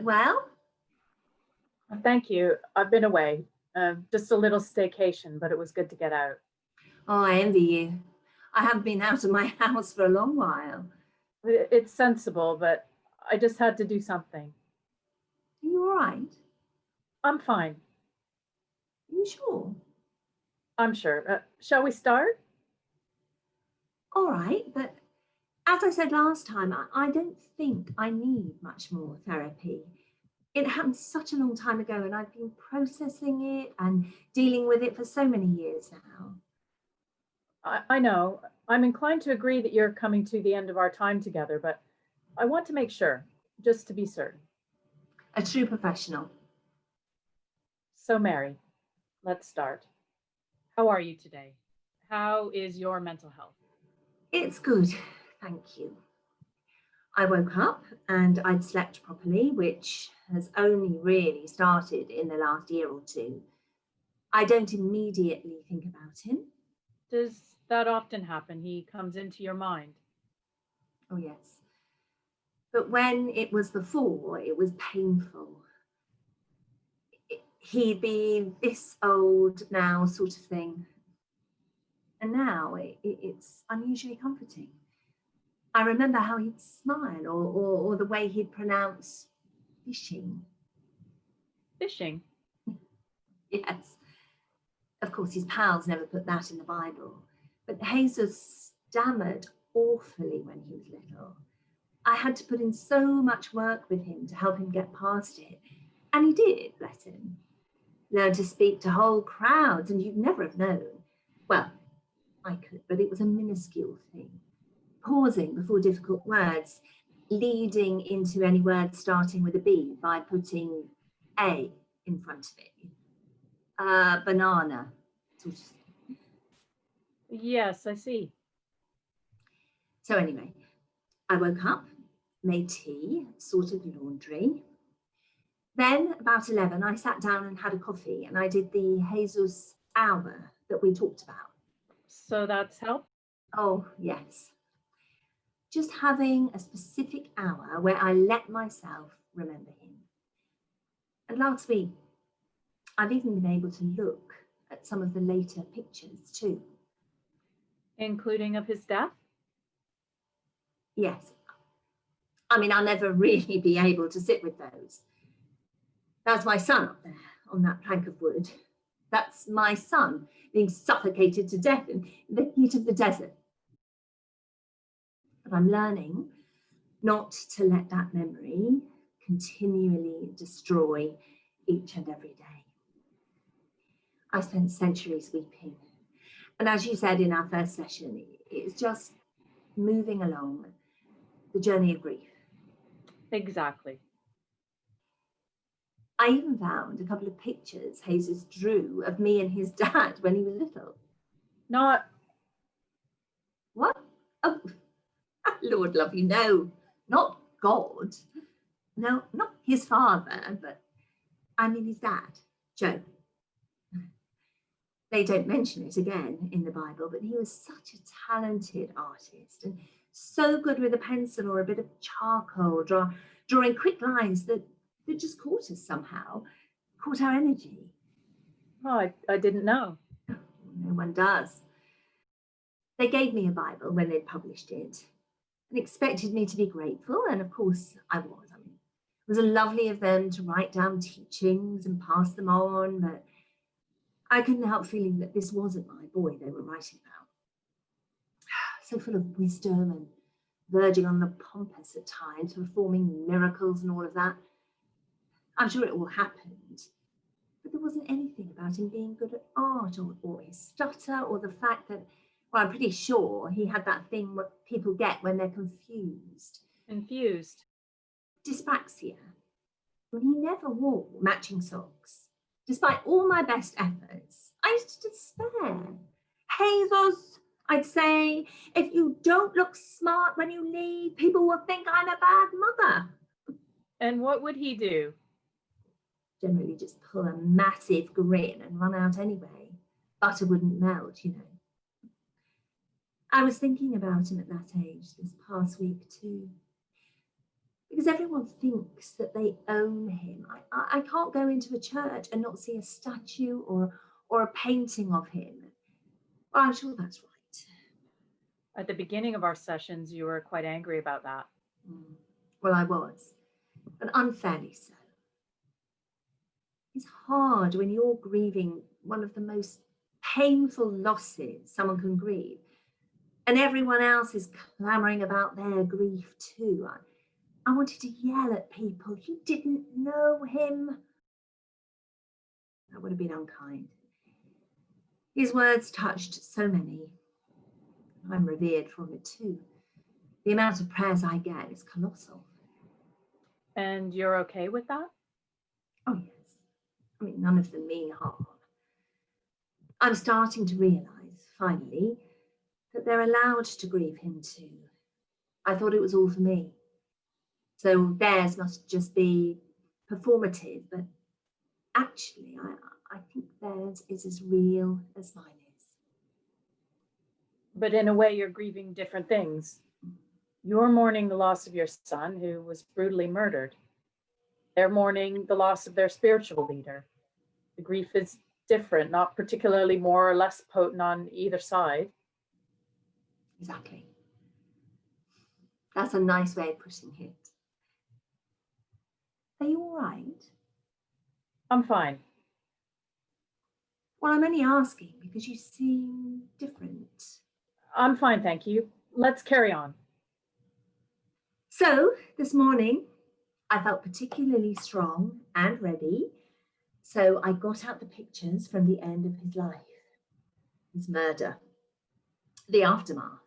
Look well? Thank you. I've been away. Just a little staycation, but it was good to get out. Oh, I envy you. I haven't been out of my house for a long while. It's sensible, but I just had to do something. Are you all right? I'm fine. Are you sure? I'm sure. Shall we start? All right, but as I said last time, I don't think I need much more therapy. It happened such a long time ago, and I've been processing it and dealing with it for so many years now. I know. I'm inclined to agree that you're coming to the end of our time together, but I want to make sure, just to be certain. A true professional. So, Mary, let's start. How are you today? How is your mental health? It's good, thank you. I woke up and I'd slept properly, which has only really started in the last year or two. I don't immediately think about him. Does that often happen? He comes into your mind. Oh, yes. But when it was before, it was painful. He'd be this old now, sort of thing. And now it's unusually comforting. I remember how he'd smile or the way he'd pronounce fishing. Fishing? Yes. Of course, his pals never put that in the Bible. But Jesus stammered awfully when he was little. I had to put in so much work with him to help him get past it. And he did, bless him. Learned to speak to whole crowds, and you'd never have known. Well, I could, but it was a minuscule thing. Pausing before difficult words, leading into any word starting with a B by putting A in front of it. Banana, sort of thing. Yes, I see. So anyway, I woke up, made tea, sorted laundry. Then about 11, I sat down and had a coffee, and I did the Jesus hour that we talked about. So that's help? Oh, yes. Just having a specific hour where I let myself remember him. And last week, I've even been able to look at some of the later pictures too. Including of his death? Yes. I mean, I'll never really be able to sit with those. That's my son up there on that plank of wood. That's my son being suffocated to death in the heat of the desert. But I'm learning not to let that memory continually destroy each and every day. I spent centuries weeping. And as you said in our first session, it's just moving along the journey of grief. Exactly. I even found a couple of pictures Jesus drew of me and his dad when he was little. Not. What? Oh, Lord love you, no, not God. No, not his father, but I mean his dad, Joe. They don't mention it again in the Bible, but he was such a talented artist and so good with a pencil or a bit of charcoal, drawing quick lines that just caught us somehow, caught our energy. Oh, I didn't know. No one does. They gave me a Bible when they'd published it and expected me to be grateful, and of course I was. I mean, it was lovely of them to write down teachings and pass them on, but I couldn't help feeling that this wasn't my boy they were writing about. So full of wisdom and verging on the pompous at times, performing miracles and all of that. I'm sure it all happened, but there wasn't anything about him being good at art or his stutter or the fact that, well, I'm pretty sure he had that thing what people get when they're confused. Confused? Dyspraxia. I mean, he never wore matching socks. Despite all my best efforts, I used to despair. Jesus, I'd say, if you don't look smart when you leave, people will think I'm a bad mother. And what would he do? Generally just pull a massive grin and run out anyway. Butter wouldn't melt, you know. I was thinking about him at that age this past week too. because everyone thinks that they own him. I can't go into a church and not see a statue or a painting of him. Well, I'm sure that's right. At the beginning of our sessions, you were quite angry about that. Well, I was, but unfairly so. It's hard when you're grieving one of the most painful losses someone can grieve, and everyone else is clamoring about their grief too. I wanted to yell at people, "You didn't know him." That would have been unkind. His words touched so many. I'm revered for it too. The amount of prayers I get is colossal. And you're okay with that? Oh, yes. I mean, none of them mean harm. I'm starting to realise, finally, that they're allowed to grieve him too. I thought it was all for me. So theirs must just be performative, but actually, I think theirs is as real as mine is. But in a way, you're grieving different things. You're mourning the loss of your son, who was brutally murdered. They're mourning the loss of their spiritual leader. The grief is different, not particularly more or less potent on either side. Exactly. That's a nice way of putting it. Are you all right? I'm fine. Well, I'm only asking because you seem different. I'm fine, thank you. Let's carry on. So, this morning, I felt particularly strong and ready. So, I got out the pictures from the end of his life, his murder, the aftermath.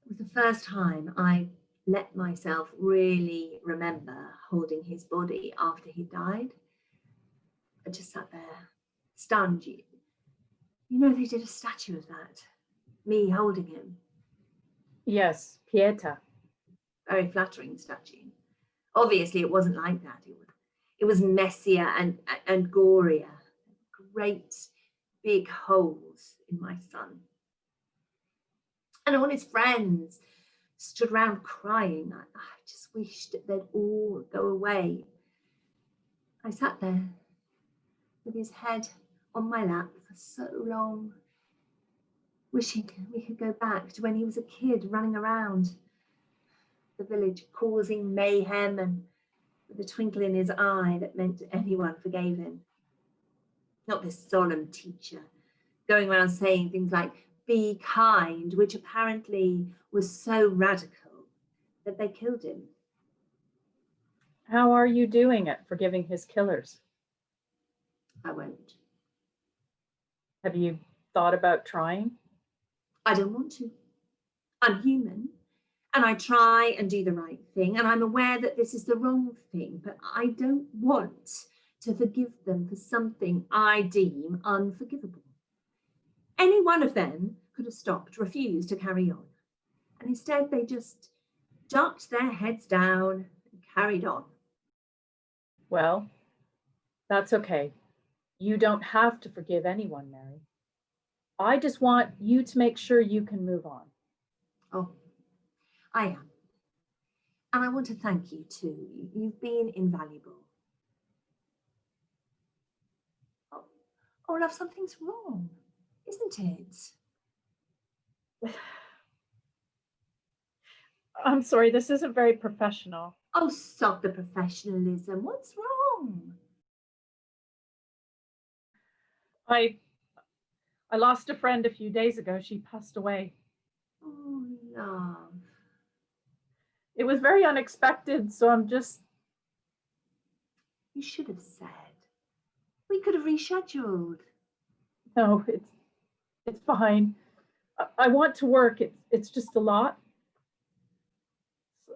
It was the first time I let myself really remember holding his body after he died. I just sat there, stunned. You know, they did a statue of that, me holding him. Yes, Pieta. Very flattering statue. Obviously, it wasn't like that. It was messier and gorier. Great big holes in my son. And all his friends stood around crying. I just wished they'd all go away. I sat there with his head on my lap for so long, wishing we could go back to when he was a kid running around the village causing mayhem and with a twinkle in his eye that meant anyone forgave him. Not this solemn teacher going around saying things like, "Be kind," which apparently was so radical that they killed him. How are you doing at forgiving his killers? I won't. Have you thought about trying? I don't want to. I'm human, and I try and do the right thing, and I'm aware that this is the wrong thing, but I don't want to forgive them for something I deem unforgivable. Any one of them could have stopped, refused to carry on, and instead they just ducked their heads down and carried on. Well, that's okay. You don't have to forgive anyone, Mary. I just want you to make sure you can move on. Oh, I am. And I want to thank you too. You've been invaluable. Oh, love, something's wrong, isn't it? I'm sorry, this isn't very professional. Oh, sod the professionalism. What's wrong? I lost a friend a few days ago. She passed away. Oh, love. It was very unexpected, so I'm just... You should have said. We could have rescheduled. No, it's fine. I want to work. It's just a lot.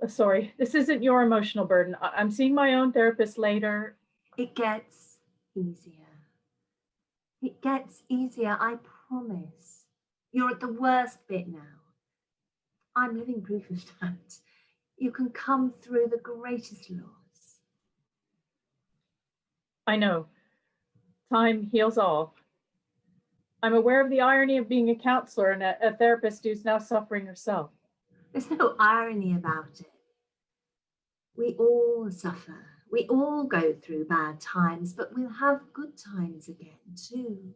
Sorry, this isn't your emotional burden. I'm seeing my own therapist later. It gets easier. It gets easier, I promise. You're at the worst bit now. I'm living proof of that. You can come through the greatest loss. I know. Time heals all. I'm aware of the irony of being a counselor and a therapist who's now suffering herself. There's no irony about it. We all suffer. We all go through bad times, but we'll have good times again too.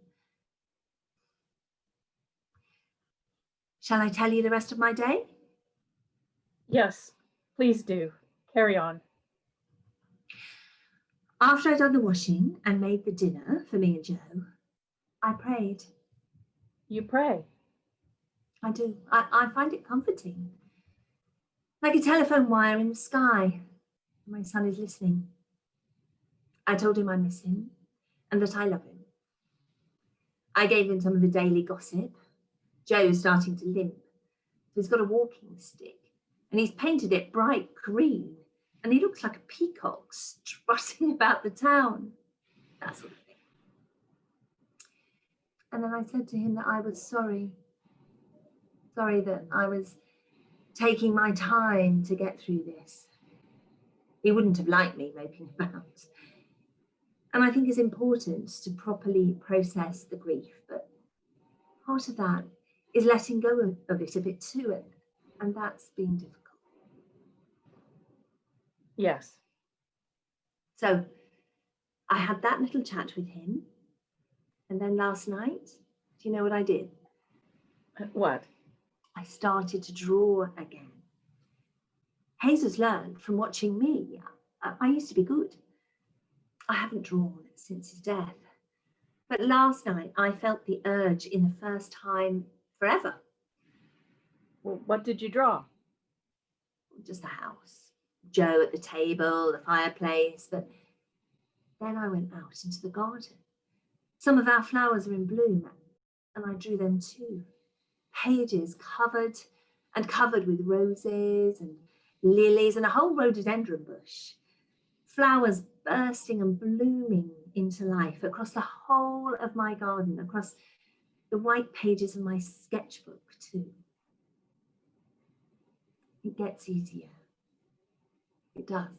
Shall I tell you the rest of my day? Yes, please do. Carry on. After I'd done the washing and made the dinner for me and Joe, I prayed. You pray. I do. I find it comforting. Like a telephone wire in the sky. My son is listening. I told him I miss him and that I love him. I gave him some of the daily gossip. Joe's starting to limp. So he's got a walking stick and he's painted it bright green and he looks like a peacock strutting about the town. That sort of thing. And then I said to him that I was sorry. Sorry that I was taking my time to get through this. He wouldn't have liked me moping about. And I think it's important to properly process the grief, but part of that is letting go of it a bit too, and that's been difficult. Yes. So I had that little chat with him, and then last night, do you know what I did? What? I started to draw again. Hazel's learned from watching me. I used to be good. I haven't drawn since his death. But last night I felt the urge in the first time forever. Well, what did you draw? Just the house, Joe at the table, the fireplace. But then I went out into the garden. Some of our flowers are in bloom, and I drew them too. Pages covered with roses and lilies and a whole rhododendron bush. Flowers bursting and blooming into life across the whole of my garden, across the white pages of my sketchbook too. It gets easier. It does.